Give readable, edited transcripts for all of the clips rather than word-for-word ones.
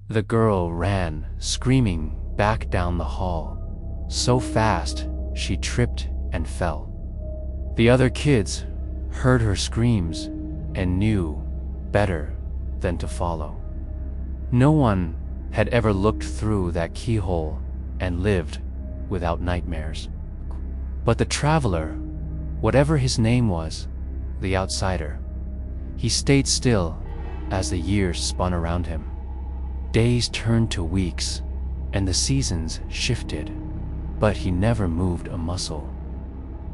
The girl ran, screaming, back down the hall, so fast she tripped and fell. The other kids heard her screams and knew better than to follow. No one had ever looked through that keyhole and lived without nightmares. But the traveler, whatever his name was, the outsider, he stayed still as the years spun around him. Days turned to weeks, and the seasons shifted, but he never moved a muscle.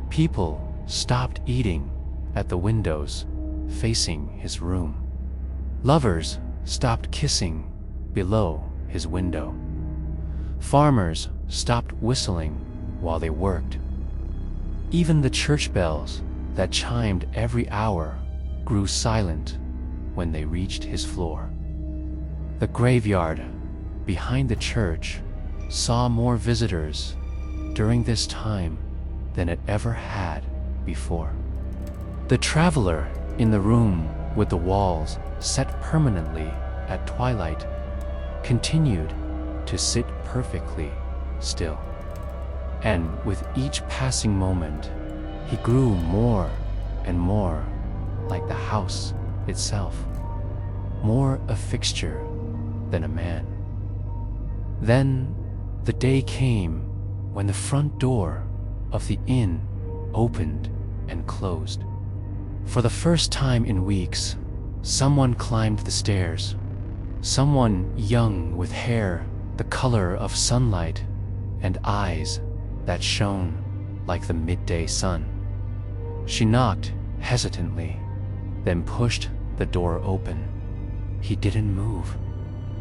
People stopped eating at the windows facing his room. Lovers stopped kissing below his window. Farmers stopped whistling while they worked. Even the church bells that chimed every hour grew silent when they reached his floor. The graveyard behind the church saw more visitors during this time than it ever had before. The traveler in the room with the walls set permanently at twilight continued to sit perfectly still. And with each passing moment, he grew more and more like the house itself, more a fixture than a man. Then the day came when the front door of the inn opened and closed. For the first time in weeks, someone climbed the stairs. Someone young with hair the color of sunlight and eyes that shone like the midday sun. She knocked hesitantly, then pushed the door open. He didn't move,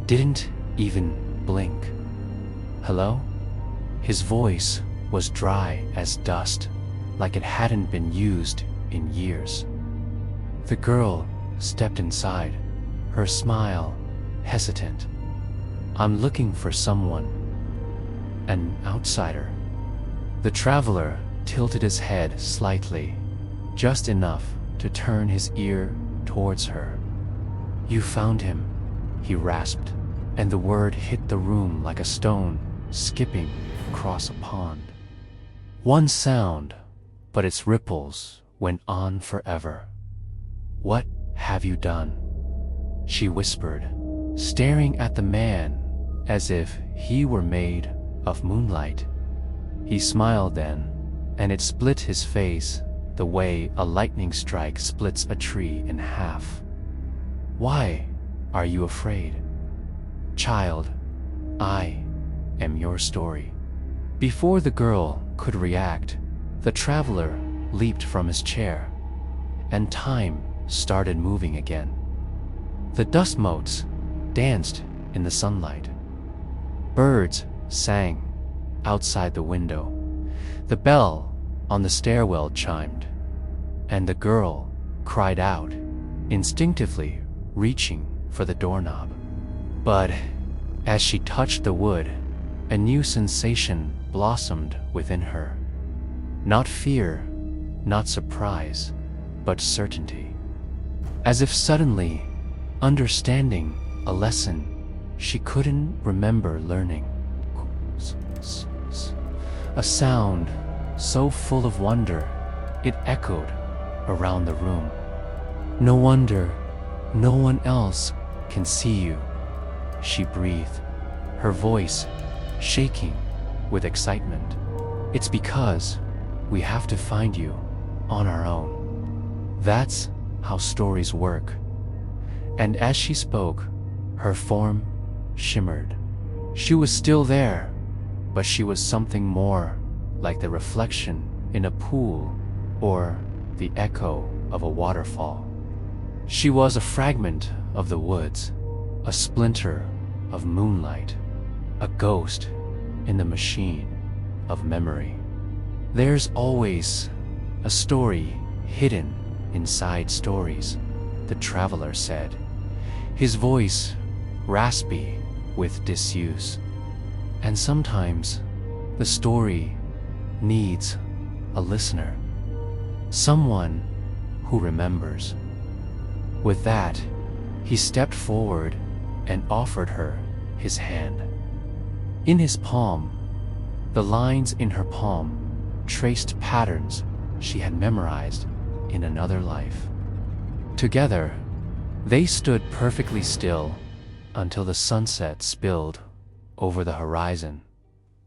didn't even blink. Hello? His voice was dry as dust, like it hadn't been used in years. The girl stepped inside, her smile hesitant. I'm looking for someone, an outsider. The traveler tilted his head slightly, just enough to turn his ear towards her. You found him, he rasped, and the word hit the room like a stone skipping across a pond. One sound, but its ripples went on forever. What have you done? She whispered, staring at the man as if he were made of moonlight. He smiled then, and it split his face the way a lightning strike splits a tree in half. Why are you afraid? Child, I am your story. Before the girl could react, the traveler leaped from his chair, and time started moving again. The dust motes danced in the sunlight. Birds sang outside the window. The bell on the stairwell chimed, and the girl cried out, instinctively reaching for the doorknob. But as she touched the wood, a new sensation blossomed within her. Not fear, not surprise, but certainty. As if suddenly understanding a lesson she couldn't remember learning. A sound so full of wonder it echoed around the room. No wonder no one else can see you, she breathed, her voice shaking with excitement. It's because we have to find you on our own. That's how stories work. And as she spoke, her form shimmered. She was still there, but she was something more, like the reflection in a pool or the echo of a waterfall. She was a fragment of the woods, a splinter of moonlight, a ghost in the machine of memory. There's always a story hidden inside stories, the traveler said, his voice raspy with disuse. And sometimes the story needs a listener, someone who remembers. With that, he stepped forward and offered her his hand. In his palm, the lines in her palm traced patterns she had memorized in another life. Together, they stood perfectly still until the sunset spilled over the horizon,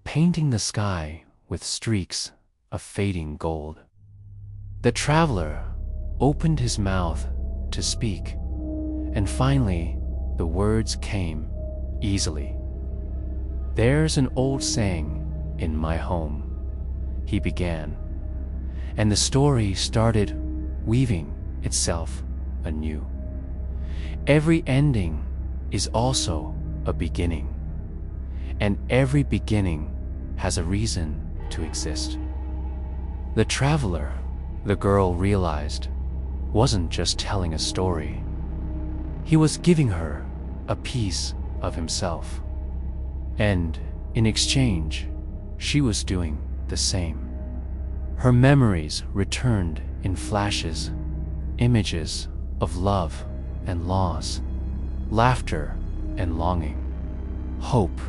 painting the sky with streaks of fading gold. The traveler opened his mouth to speak, and finally the words came easily. "There's an old saying in my home," he began, and the story started weaving itself anew. Every ending is also a beginning, and every beginning has a reason to exist. The traveler, the girl realized, wasn't just telling a story. He was giving her a piece of himself. And in exchange, she was doing the same. Her memories returned in flashes, images of love and loss, laughter and longing, hope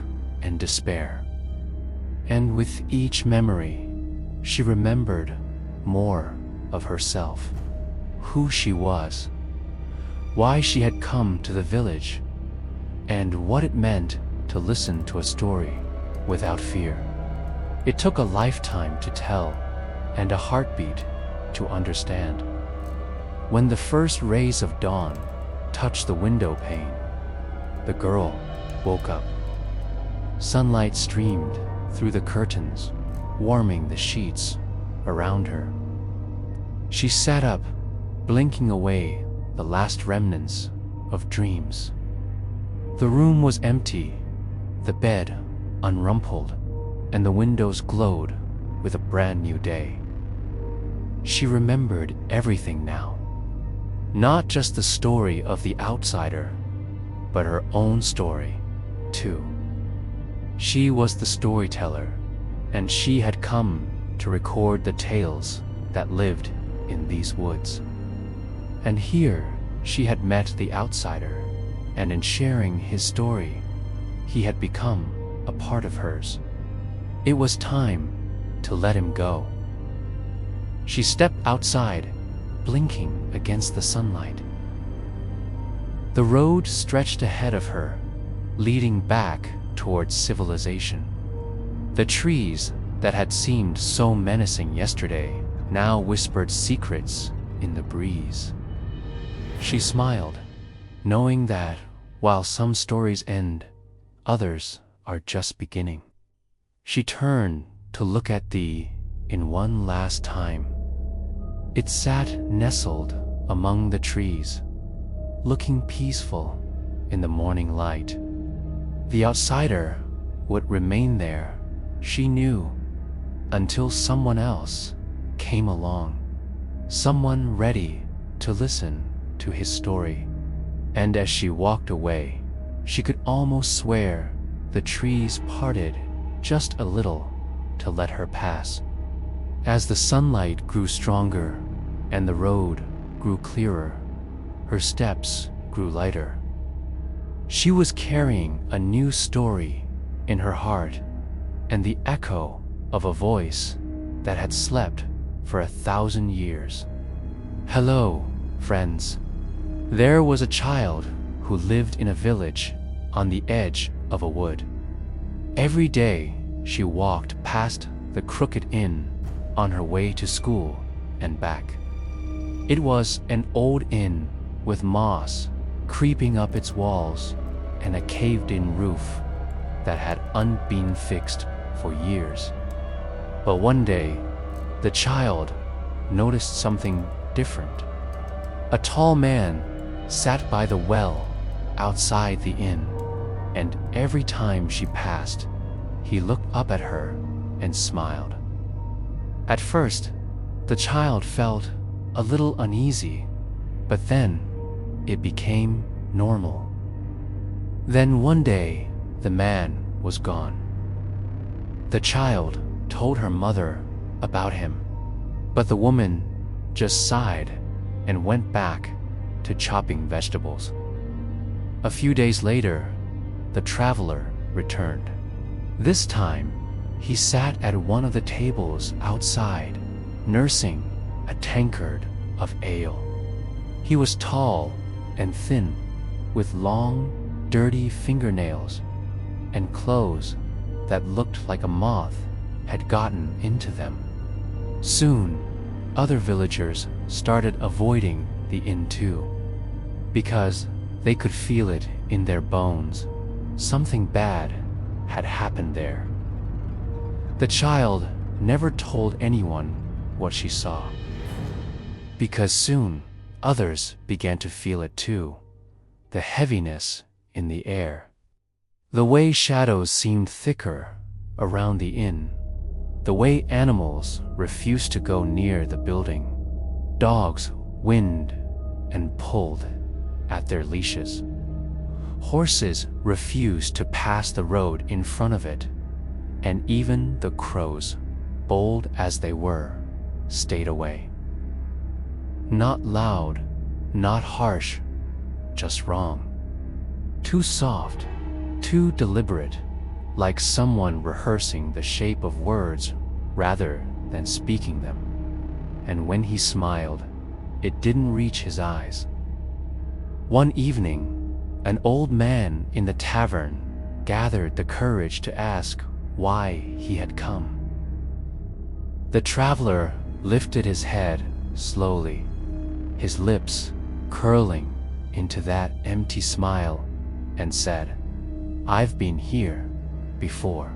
and despair. And with each memory, she remembered more of herself, who she was, why she had come to the village, and what it meant to listen to a story without fear. It took a lifetime to tell and a heartbeat to understand. When the first rays of dawn touched the window pane, the girl woke up. Sunlight streamed through the curtains, warming the sheets around her. She sat up, blinking away the last remnants of dreams. The room was empty, the bed unrumpled, and the windows glowed with a brand new day. She remembered everything now. Not just the story of the outsider, but her own story, too. She was the storyteller, and she had come to record the tales that lived in these woods. And here she had met the outsider, and in sharing his story, he had become a part of hers. It was time to let him go. She stepped outside, blinking against the sunlight. The road stretched ahead of her, leading back towards civilization. The trees that had seemed so menacing yesterday now whispered secrets in the breeze. She smiled, knowing that while some stories end, others are just beginning. She turned to look at the inn one last time. It sat nestled among the trees, looking peaceful in the morning light. The outsider would remain there, she knew, until someone else came along, someone ready to listen to his story. And as she walked away, she could almost swear the trees parted just a little to let her pass. As the sunlight grew stronger and the road grew clearer, her steps grew lighter. She was carrying a new story in her heart and the echo of a voice that had slept for 1,000 years. Hello, friends. There was a child who lived in a village on the edge of a wood. Every day she walked past the Crooked Inn on her way to school and back. It was an old inn with moss creeping up its walls and a caved-in roof that had been fixed for years. But one day, the child noticed something different. A tall man sat by the well outside the inn, and every time she passed, he looked up at her and smiled. At first, the child felt a little uneasy, but then it became normal. Then one day, the man was gone. The child told her mother about him, but the woman just sighed and went back to chopping vegetables. A few days later, the traveler returned. This time, he sat at one of the tables outside, nursing a tankard of ale. He was tall and thin, with long, dirty fingernails and clothes that looked like a moth had gotten into them. Soon, other villagers started avoiding the inn too, because they could feel it in their bones. Something bad had happened there. The child never told anyone what she saw, because soon others began to feel it too, the heaviness in the air. The way shadows seemed thicker around the inn, the way animals refused to go near the building. Dogs whined and pulled at their leashes. Horses refused to pass the road in front of it, and even the crows, bold as they were, stayed away. Not loud, not harsh, just wrong. Too soft, too deliberate, like someone rehearsing the shape of words rather than speaking them. And when he smiled, it didn't reach his eyes. One evening, an old man in the tavern gathered the courage to ask why he had come. The traveler lifted his head slowly, his lips curling into that empty smile, and said, "I've been here before."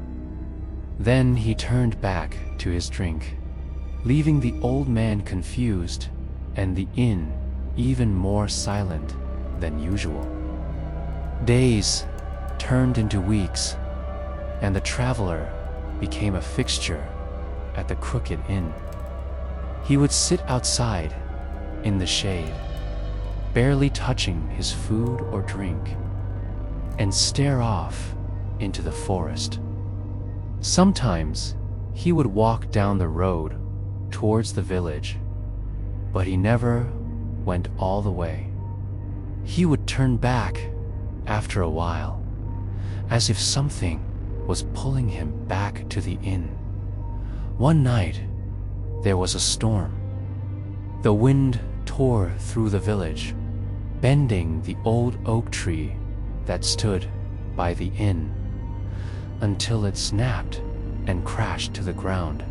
Then he turned back to his drink, leaving the old man confused and the inn even more silent than usual. Days turned into weeks, and the traveler became a fixture at the Crooked Inn. He would sit outside in the shade, barely touching his food or drink, and stare off into the forest. Sometimes he would walk down the road towards the village, but he never went all the way. He would turn back after a while, as if something was pulling him back to the inn. One night, there was a storm. The wind tore through the village, bending the old oak tree that stood by the inn until it snapped and crashed to the ground.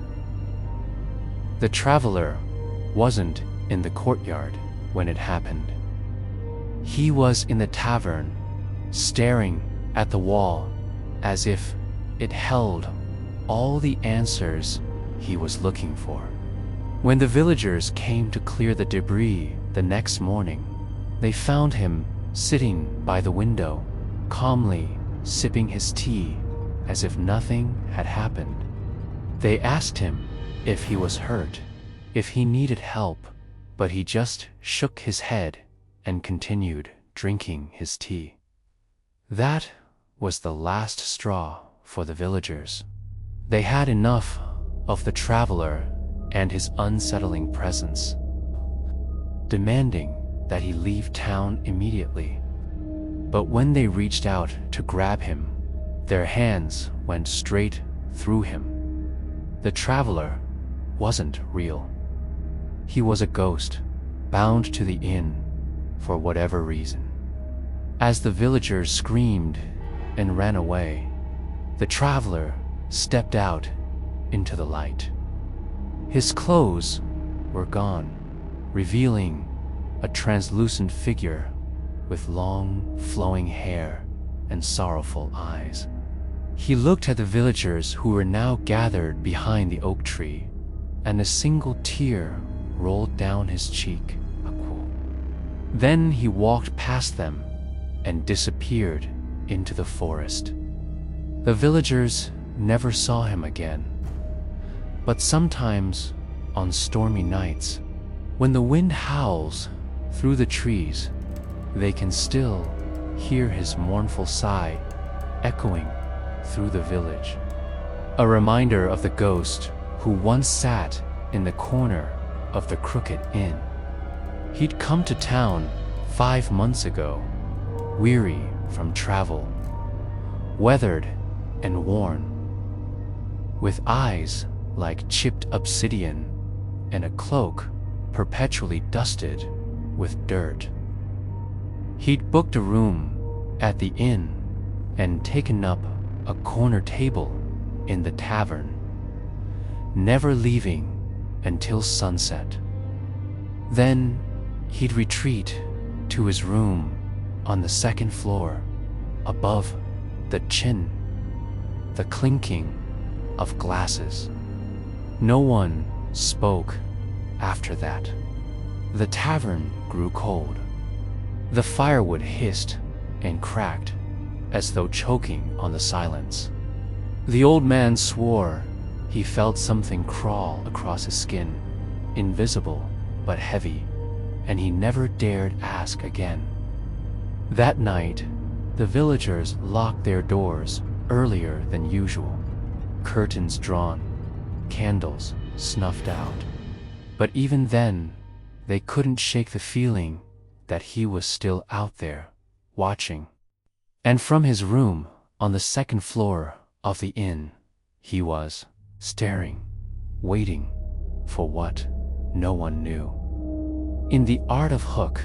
The traveler wasn't in the courtyard when it happened. He was in the tavern, staring at the wall as if it held all the answers he was looking for. When the villagers came to clear the debris the next morning, they found him sitting by the window, calmly sipping his tea as if nothing had happened. They asked him if he was hurt, if he needed help, but he just shook his head and continued drinking his tea. That was the last straw for the villagers. They had enough of the traveler and his unsettling presence, demanding that he leave town immediately. But when they reached out to grab him, their hands went straight through him. The traveler wasn't real. He was a ghost, bound to the inn for whatever reason. As the villagers screamed and ran away, the traveler stepped out into the light. His clothes were gone, revealing a translucent figure with long, flowing hair and sorrowful eyes. He looked at the villagers who were now gathered behind the oak tree, and a single tear rolled down his cheek. Then he walked past them and disappeared into the forest. The villagers never saw him again. But sometimes, on stormy nights, when the wind howls through the trees, they can still hear his mournful sigh echoing through the village. A reminder of the ghost who once sat in the corner of the Crooked Inn. He'd come to town 5 months ago, weary from travel, weathered and worn, with eyes like chipped obsidian and a cloak perpetually dusted with dirt. He'd booked a room at the inn and taken up a corner table in the tavern, never leaving until sunset. Then he'd retreat to his room on the second floor, above the chin, the clinking of glasses. No one spoke after that. The tavern grew cold. The firewood hissed and cracked as though choking on the silence. The old man swore he felt something crawl across his skin, invisible but heavy, and he never dared ask again. That night, the villagers locked their doors earlier than usual, curtains drawn, candles snuffed out. But even then, they couldn't shake the feeling that he was still out there, watching. And from his room on the second floor of the inn, he was staring, waiting for what no one knew. In The Art of Hook,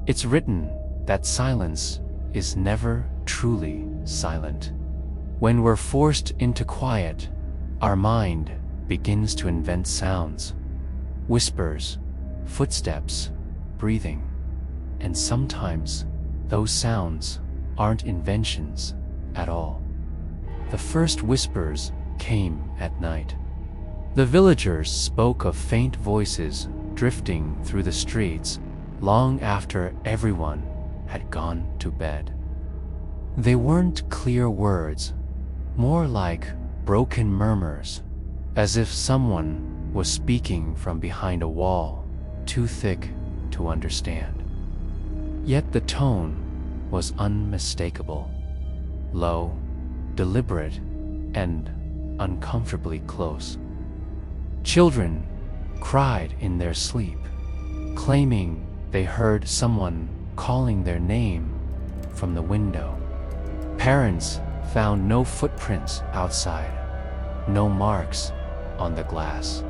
it's written that silence is never truly silent. When we're forced into quiet, our mind begins to invent sounds, whispers, footsteps, breathing, and sometimes those sounds aren't inventions at all. The first whispers came at night. The villagers spoke of faint voices drifting through the streets long after everyone had gone to bed. They weren't clear words, more like broken murmurs, as if someone was speaking from behind a wall too thick to understand. Yet the tone was unmistakable, low, deliberate, and uncomfortably close. Children cried in their sleep, claiming they heard someone calling their name from the window. Parents found no footprints outside, no marks on the glass.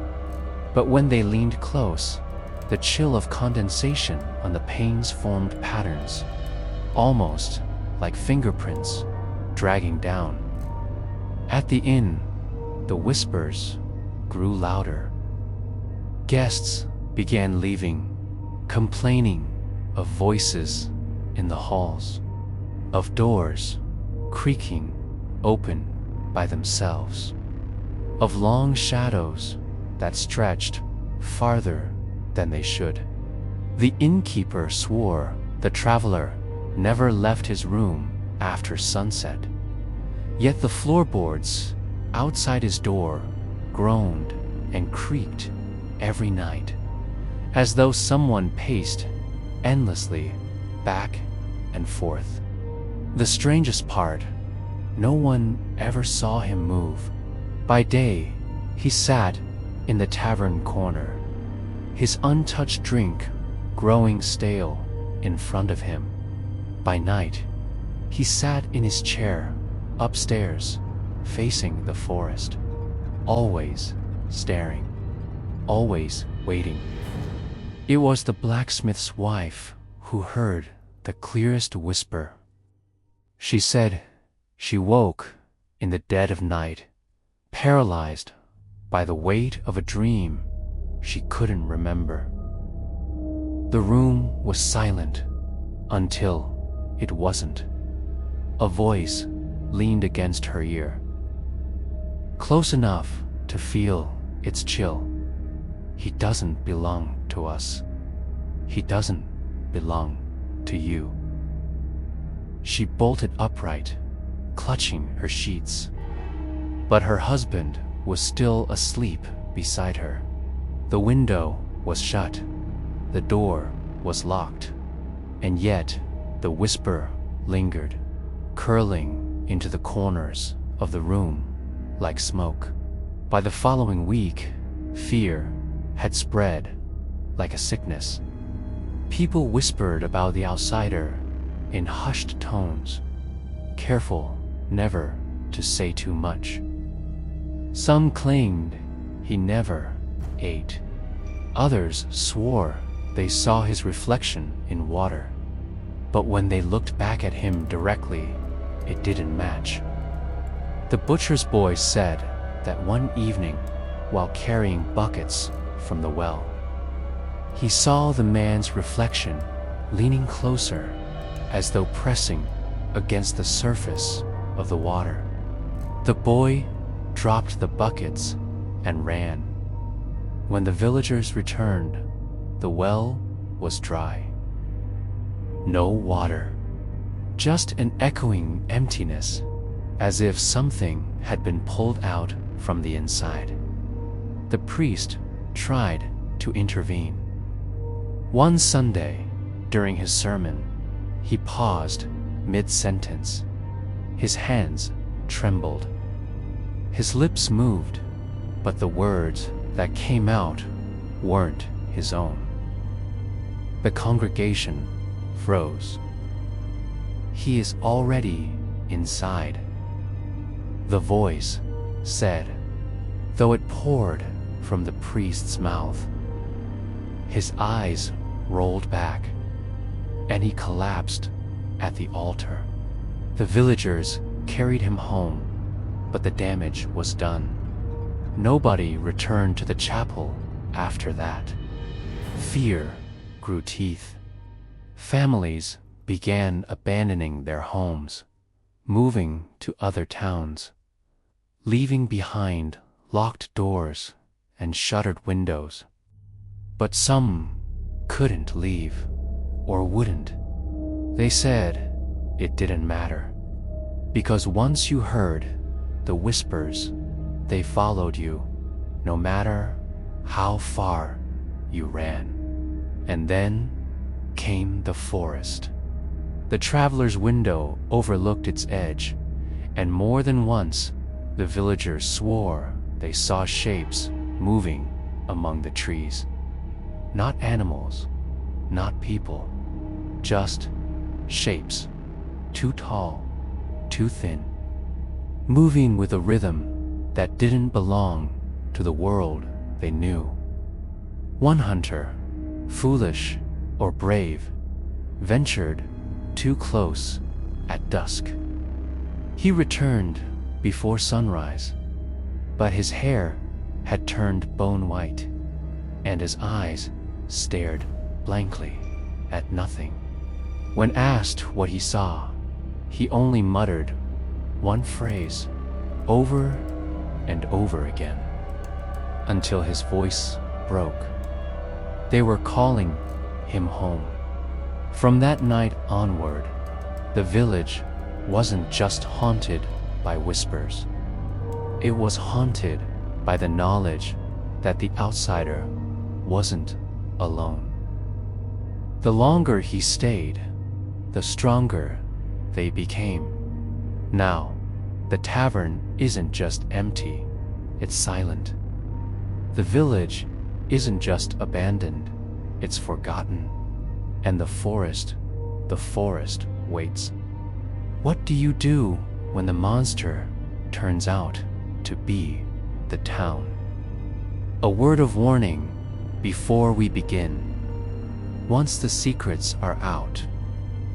But when they leaned close, the chill of condensation on the panes formed patterns, almost like fingerprints dragging down. At the inn, the whispers grew louder. Guests began leaving, complaining of voices in the halls, of doors creaking open by themselves, of long shadows that stretched farther than they should. The innkeeper swore the traveler never left his room after sunset, yet the floorboards outside his door groaned and creaked every night, as though someone paced endlessly back and forth. The strangest part, no one ever saw him move. By day, he sat in the tavern corner, his untouched drink growing stale in front of him. By night, he sat in his chair upstairs, facing the forest, always staring, always waiting. It was the blacksmith's wife who heard the clearest whisper. She said she woke in the dead of night, paralyzed by the weight of a dream she couldn't remember. The room was silent until it wasn't. A voice leaned against her ear, close enough to feel its chill. He doesn't belong to us. He doesn't belong to you. She bolted upright, clutching her sheets. But her husband was still asleep beside her. The window was shut. The door was locked. And yet, the whisper lingered, curling into the corners of the room like smoke. By the following week, fear had spread like a sickness. People whispered about the outsider in hushed tones, careful never to say too much. Some claimed he never ate. Others swore they saw his reflection in water. But when they looked back at him directly, it didn't match. The butcher's boy said that one evening, while carrying buckets from the well, he saw the man's reflection leaning closer, as though pressing against the surface of the water. The boy dropped the buckets and ran. When the villagers returned, the well was dry. No water, just an echoing emptiness, as if something had been pulled out from the inside. The priest tried to intervene. One Sunday, during his sermon, he paused mid-sentence. His hands trembled. His lips moved, but the words that came out weren't his own. The congregation froze. "He is already inside," the voice said, though it poured from the priest's mouth. His eyes rolled back, and he collapsed at the altar. The villagers carried him home, but the damage was done. Nobody returned to the chapel after that. Fear grew teeth. Families began abandoning their homes, moving to other towns, leaving behind locked doors and shuttered windows. But some couldn't leave, or wouldn't. They said it didn't matter, because once you heard the whispers, they followed you, no matter how far you ran. And then came the forest. The traveler's window overlooked its edge, and more than once the villagers swore they saw shapes moving among the trees. Not animals, not people, just shapes, too tall, too thin, moving with a rhythm that didn't belong to the world they knew. One hunter, foolish or brave, ventured too close at dusk. He returned before sunrise, but his hair had turned bone white, and his eyes stared blankly at nothing. When asked what he saw, he only muttered one phrase over and over again, until his voice broke. They were calling him home. From that night onward, the village wasn't just haunted by whispers. It was haunted by the knowledge that the outsider wasn't alone. The longer he stayed, the stronger they became. Now, the tavern isn't just empty, it's silent. The village isn't just abandoned, it's forgotten. And the forest waits. What do you do when the monster turns out to be the town? A word of warning before we begin. Once the secrets are out,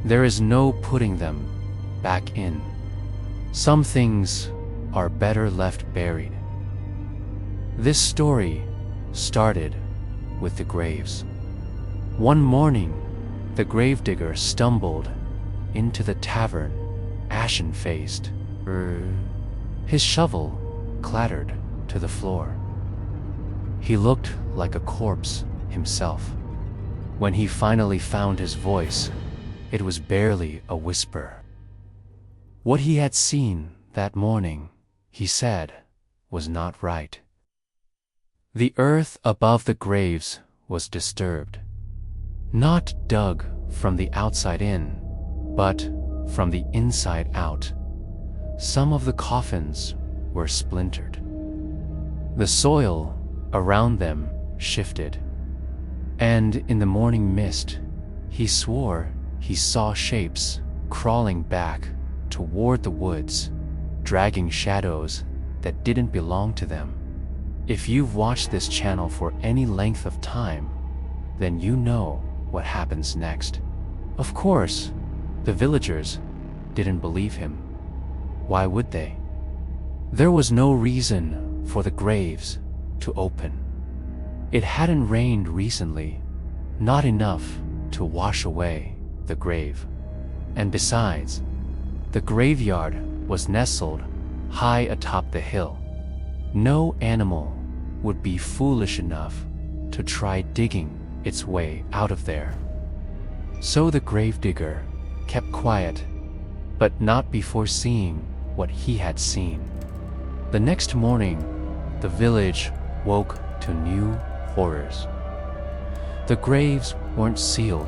there is no putting them back in. Some things are better left buried. This story started with the graves. One morning, the gravedigger stumbled into the tavern, ashen-faced. His shovel clattered to the floor. He looked like a corpse himself. When he finally found his voice, it was barely a whisper. What he had seen that morning, he said, was not right. The earth above the graves was disturbed. Not dug from the outside in, but from the inside out. Some of the coffins were splintered. The soil around them shifted, and in the morning mist, he swore he saw shapes crawling back toward the woods dragging shadows that didn't belong to them. If you've watched this channel for any length of time, then you know what happens next. Of course, the villagers didn't believe him. Why would they? There was no reason for the graves to open. It hadn't rained recently, not enough to wash away the grave. And besides, the graveyard was nestled high atop the hill. No animal would be foolish enough to try digging its way out of there. So the gravedigger kept quiet, but not before seeing what he had seen. The next morning, the village woke to new horrors. The graves weren't sealed,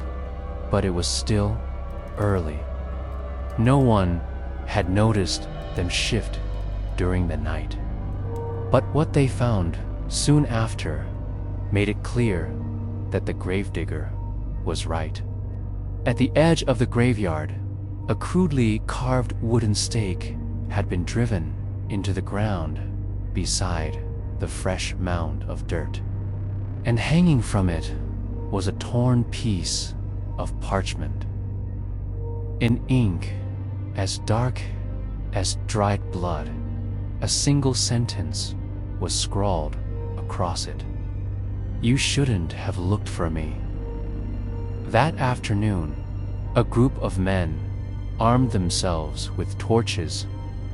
but it was still early. No one had noticed them shift during the night. But what they found soon after made it clear that the gravedigger was right. At the edge of the graveyard, a crudely carved wooden stake had been driven into the ground beside the fresh mound of dirt. And hanging from it was a torn piece of parchment. In ink as dark as dried blood, a single sentence was scrawled across it. "You shouldn't have looked for me." That afternoon, a group of men armed themselves with torches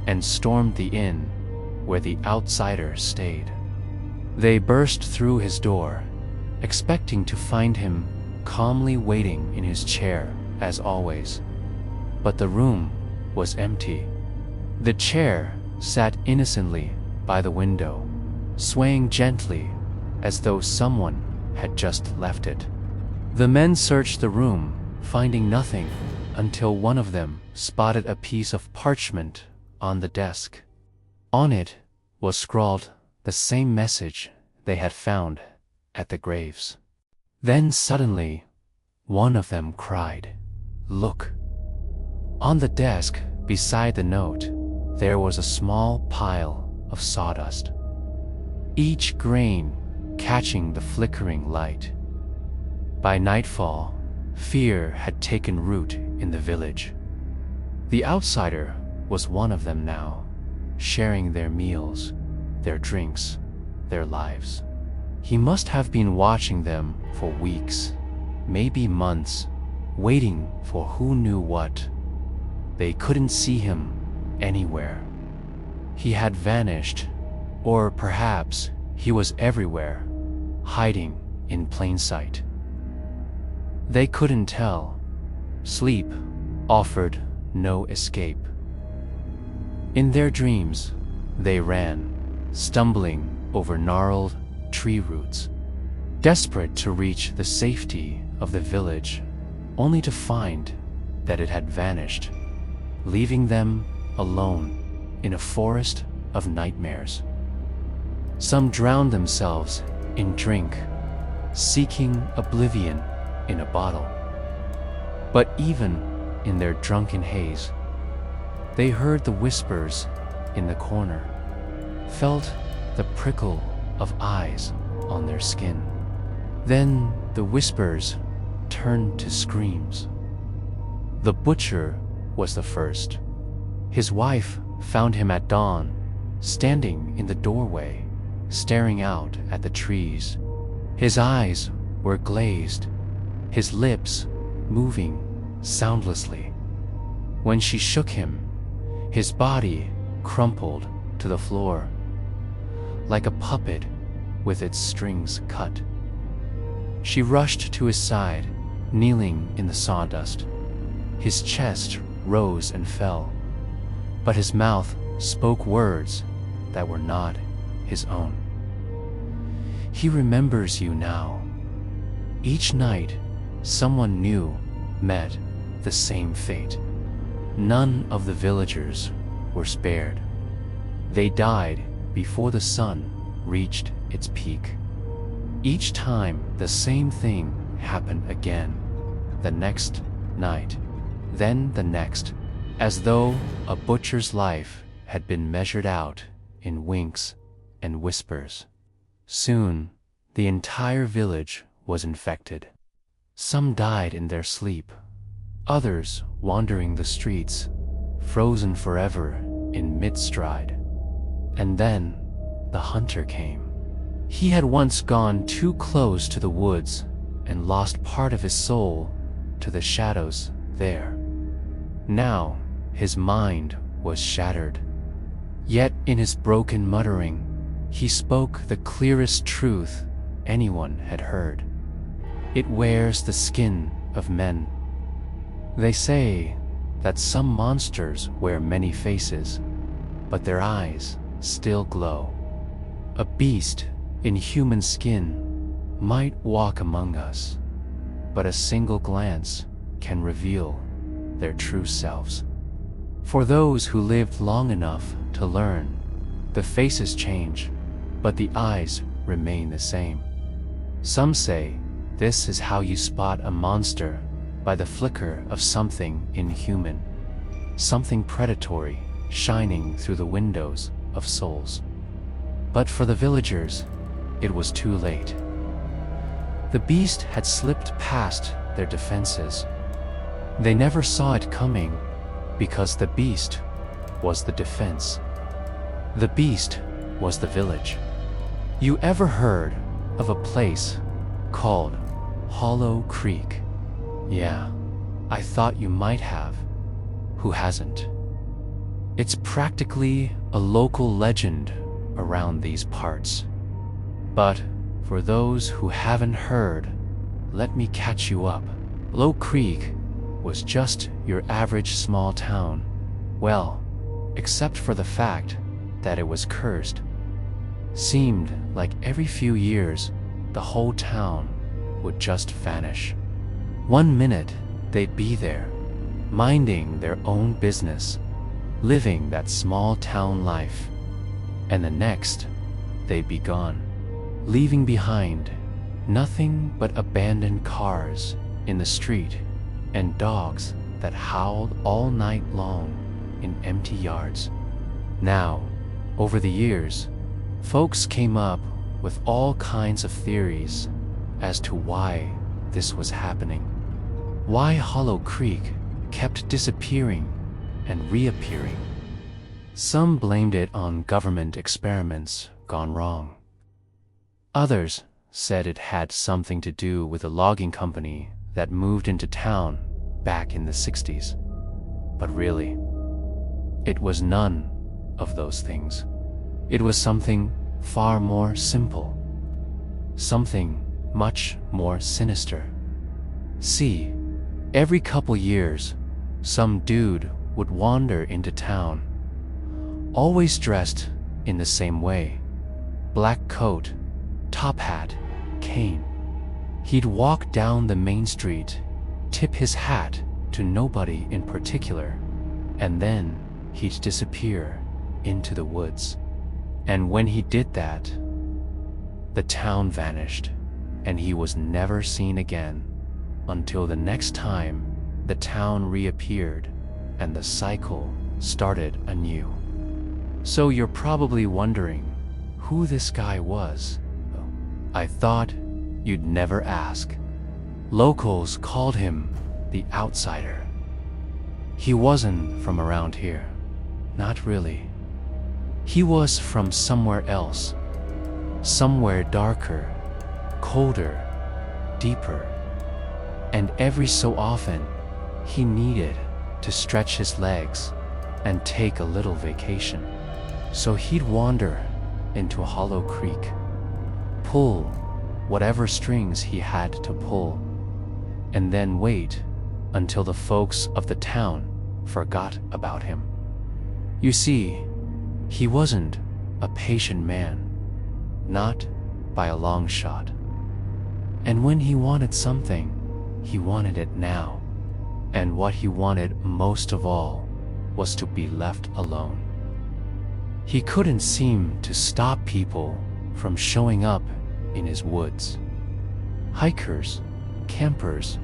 and stormed the inn where the outsider stayed. They burst through his door, expecting to find him calmly waiting in his chair as always. But the room was empty. The chair sat innocently by the window, swaying gently as though someone had just left it. The men searched the room, finding nothing, until one of them spotted a piece of parchment on the desk. On it was scrawled the same message they had found at the graves. Then suddenly, one of them cried, "Look!" On the desk beside the note, there was a small pile of sawdust, each grain catching the flickering light. By nightfall, fear had taken root in the village. The outsider was one of them now, sharing their meals, their drinks, their lives. He must have been watching them for weeks, maybe months, waiting for who knew what. They couldn't see him anywhere. He had vanished, or perhaps he was everywhere, hiding in plain sight. They couldn't tell. Sleep offered no escape. In their dreams, they ran, stumbling over gnarled tree roots, desperate to reach the safety of the village, only to find that it had vanished, leaving them alone in a forest of nightmares. Some drowned themselves in drink, seeking oblivion in a bottle. But even in their drunken haze, they heard the whispers in the corner, felt the prickle of eyes on their skin. Then the whispers turned to screams. The butcher was the first. His wife found him at dawn, standing in the doorway, staring out at the trees. His eyes were glazed, his lips moving soundlessly. When she shook him, his body crumpled to the floor, like a puppet with its strings cut. She rushed to his side, kneeling in the sawdust. His chest rose and fell, but his mouth spoke words that were not his own. "He remembers you now." Each night, someone new met the same fate. None of the villagers were spared. They died before the sun reached its peak. Each time, the same thing happened again. The next night, then the next, as though a butcher's life had been measured out in winks and whispers. Soon, the entire village was infected. Some died in their sleep, others wandering the streets, frozen forever in mid-stride. And then, the hunter came. He had once gone too close to the woods and lost part of his soul to the shadows there. Now, his mind was shattered. Yet in his broken muttering, he spoke the clearest truth anyone had heard. It wears the skin of men. They say that some monsters wear many faces, but their eyes still glow. A beast in human skin might walk among us, but a single glance can reveal their true selves. For those who lived long enough to learn, the faces change, but the eyes remain the same. Some say this is how you spot a monster, by the flicker of something inhuman, something predatory shining through the windows of souls. But for the villagers, it was too late. The beast had slipped past their defenses. They never saw it coming because the beast was the defense. The beast was the village. You ever heard of a place called Hollow Creek? Yeah, I thought you might have. Who hasn't? It's practically a local legend around these parts. But for those who haven't heard, let me catch you up. Hollow Creek was just your average small town. Well, except for the fact that it was cursed. Seemed like every few years, the whole town would just vanish. One minute, they'd be there, minding their own business, living that small town life. And the next, they'd be gone, leaving behind nothing but abandoned cars in the street and dogs that howled all night long in empty yards. Now, over the years, folks came up with all kinds of theories as to why this was happening. Why Hollow Creek kept disappearing and reappearing. Some blamed it on government experiments gone wrong. Others said it had something to do with a logging company that moved into town back in the 60s. But really, it was none of those things. It was something far more simple. Something much more sinister. See, every couple years, some dude would wander into town, always dressed in the same way. Black coat, top hat, cane. He'd walk down the main street, tip his hat to nobody in particular, and then he'd disappear into the woods. And when he did that, the town vanished, and he was never seen again until the next time the town reappeared and the cycle started anew. So you're probably wondering who this guy was. I thought you'd never ask. Locals called him the Outsider. He wasn't from around here. Not really. He was from somewhere else. Somewhere darker, colder, deeper. And every so often, he needed to stretch his legs and take a little vacation. So he'd wander into Hollow Creek, pull whatever strings he had to pull, and then wait until the folks of the town forgot about him. You see, he wasn't a patient man, not by a long shot. And when he wanted something, he wanted it now. And what he wanted most of all was to be left alone. He couldn't seem to stop people from showing up in his woods. Hikers, campers,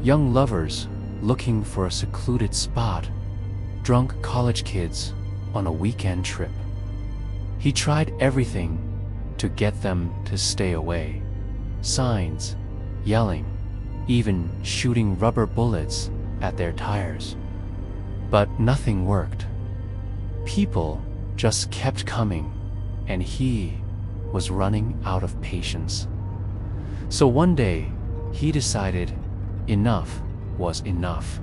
young lovers looking for a secluded spot, drunk college kids on a weekend trip. He tried everything to get them to stay away. Signs, yelling, even shooting rubber bullets at their tires. But nothing worked. People just kept coming, and he was running out of patience. So one day, he decided enough was enough.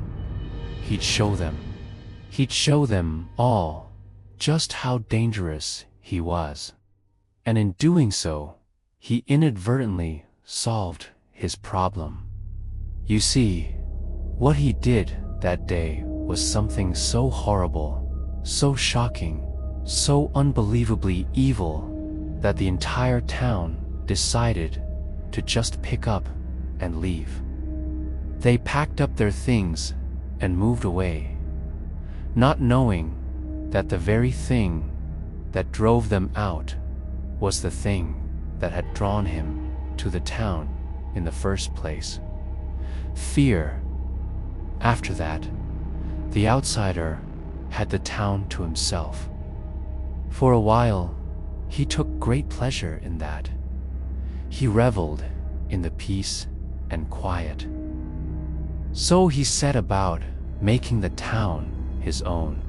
He'd show them all just how dangerous he was. And in doing so, he inadvertently solved his problem. You see, what he did that day was something so horrible, so shocking, so unbelievably evil, that the entire town decided to just pick up and leave. They packed up their things and moved away, not knowing that the very thing that drove them out was the thing that had drawn him to the town in the first place: fear. After that, the outsider had the town to himself. For a while, he took great pleasure in that. He reveled in the peace and quiet. So he set about making the town his own.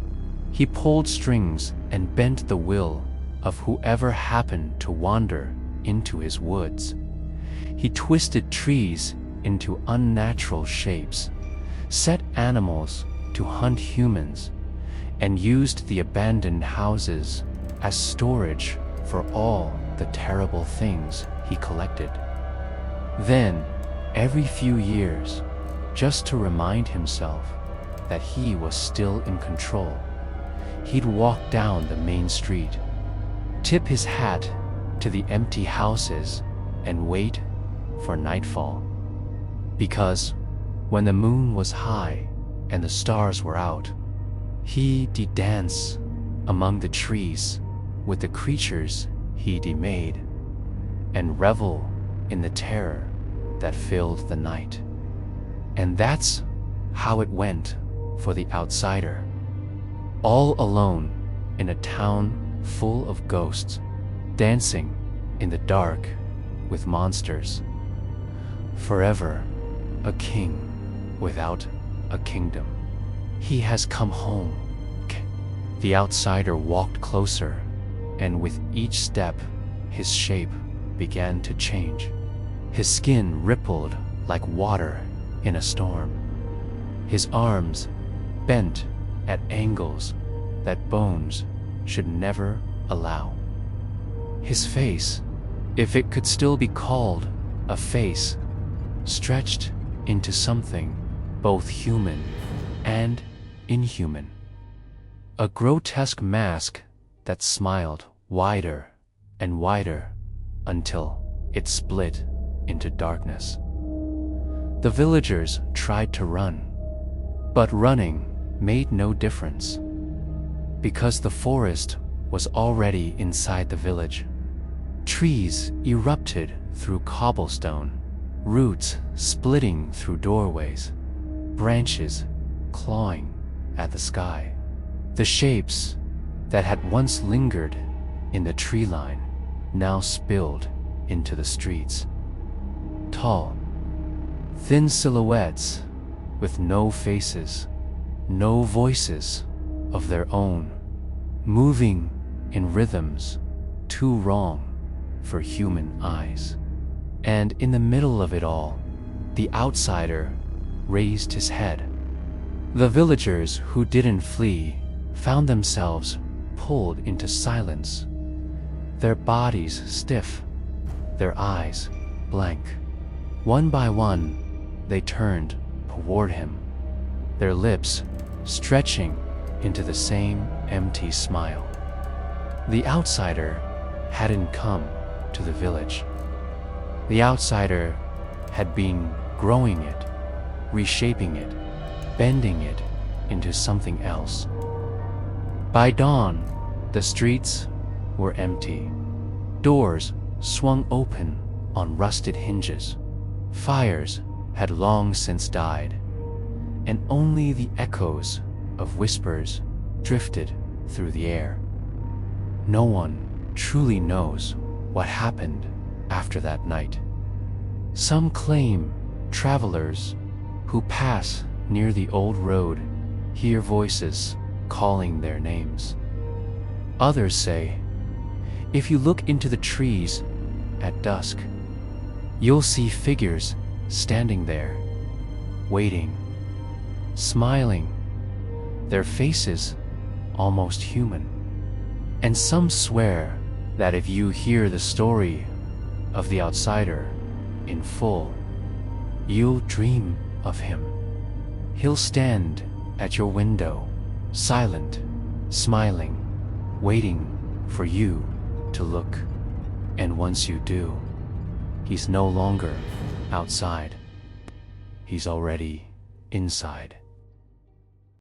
He pulled strings and bent the will of whoever happened to wander into his woods. He twisted trees into unnatural shapes, set animals to hunt humans, and used the abandoned houses as storage for all the terrible things he collected. Then, every few years, just to remind himself that he was still in control, he'd walk down the main street, tip his hat to the empty houses, and wait for nightfall. Because when the moon was high and the stars were out, he'd dance among the trees with the creatures he'd made, and revel in the terror that filled the night. And that's how it went for the outsider. All alone in a town full of ghosts, dancing in the dark with monsters. Forever a king without a kingdom. He has come home. The outsider walked closer, and with each step, his shape began to change. His skin rippled like water in a storm. His arms bent at angles that bones should never allow. His face, if it could still be called a face, stretched into something both human and inhuman. A grotesque mask that smiled wider and wider until it split into darkness. The villagers tried to run, but running made no difference, because the forest was already inside the village. Trees erupted through cobblestone, roots splitting through doorways, branches clawing at the sky. The shapes that had once lingered in the tree line now spilled into the streets. Tall, thin silhouettes with no faces, no voices of their own, moving in rhythms too wrong for human eyes. And in the middle of it all, the outsider raised his head. The villagers who didn't flee found themselves pulled into silence, their bodies stiff, their eyes blank. One by one, they turned toward him, their lips stretching into the same empty smile. The outsider hadn't come to the village. The outsider had been growing it, reshaping it, bending it into something else. By dawn, the streets were empty. Doors swung open on rusted hinges. Fires had long since died, and only the echoes of whispers drifted through the air. No one truly knows what happened after that night. Some claim travelers who pass near the old road hear voices calling their names. Others say, if you look into the trees at dusk, you'll see figures standing there, waiting, smiling, their faces almost human. And some swear that if you hear the story of the outsider in full, you'll dream of him. He'll stand at your window, silent, smiling, waiting for you to look. And once you do, he's no longer outside. He's already inside.